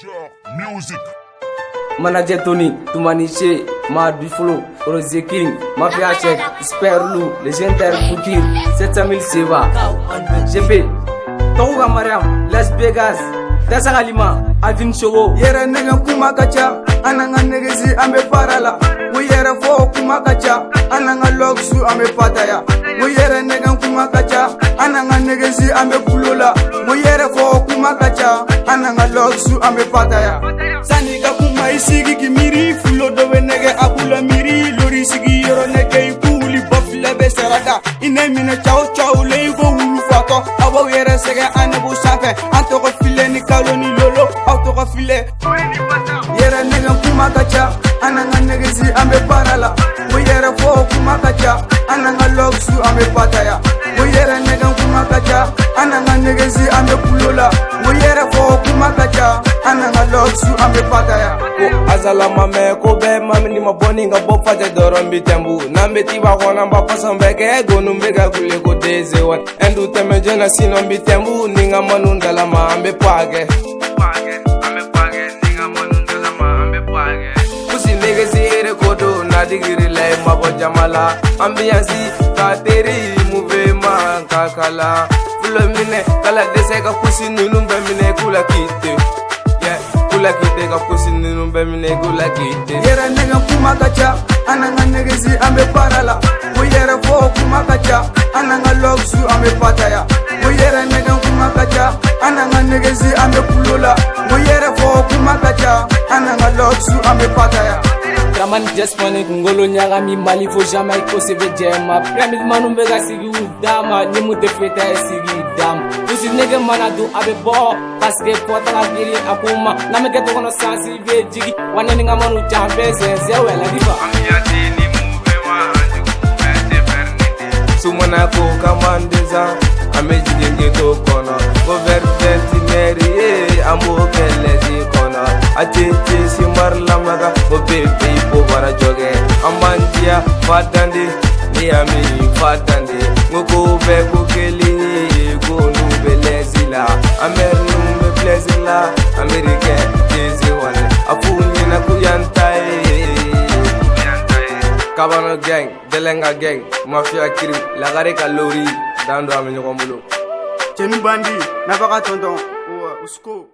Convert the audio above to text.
Music. Manager Tony, Toumaniché, Maduflo, Rosé King, Mafia Check, Sperlou, Légendaire Boukir, 700 000 Seva, GP, Touga Mariam, Las Vegas, Tassalima, Avin Chogo, Yera nega kumakacha, ananga negezi ame parala. We yera fo kumakacha, ananga loksu ame pataya. We yera nega kumakacha, ananga negezi ame kulula. We yera fo kumakacha, ananga loksu ame pataya. Sanika kuma isigi kimiri, fulo dowe nege akula miri, lori sigi yoro nege ikuli bofle besarada. Ine mine chao chao le yugo ulufato, awo yera sege anebu safe, antoko file ni kaloni lolo, autoko file. Yera nega kumakacha, ananga negezi ame parala. We yera fo kumakacha, ananga loksu ame pataya. We yera nega kumakacha, ananga negezi ame kulula. We yera fo kumakacha, ananga loksu ame pataya. Ko azala mame ko be mami ni maboni nga bo fate doron bitembu nambe tiba kona mba pasambe ke gonu mbega kule ko deze wan endu teme jena sino bitembu ninga manundala ma ambe page ninga manundala ma ambe page kusi nege sire kodo na digiri lay mabo jamala ambiance kateri mouvement kakala fulo mine kala dese ka kusi nunu be mine kula kite kula kite ka kusi nunu be mine kula kite. Yera nega kumakacha, ananga negezi ambe parala. We yera fo kumakacha, ananga loksu ambe pataya. We yera nega kumakacha, ananga negezi ambe kulula. We yera fo kumakacha, ananga loksu ambe pataya. Raman just money ngolo nyaga mi mali fo jamais ko se vejema premier manu mbega sigi udama ni mu defeta sigi dam usi nege manadu abe bo parce que pota la giri akuma na me keto kono sansi ve jigi wanani ngamanu chambe se wela diva amiyati ni move wa anju pete fernite sumana ko kamandeza ameji ngeto kono ko vertentineri amo kelezi kono atete simar lamaga mo bebe po bara joge amandia fatande ni ami fatande ngoko be ko keli ko nu belezila amer nu me plezila amerike jezi wane afuni na kuyantai kabano gang delenga gang mafia kiri lagare kalori dando amenyo kombulo Chenu bandi, nabaka tonton, usko.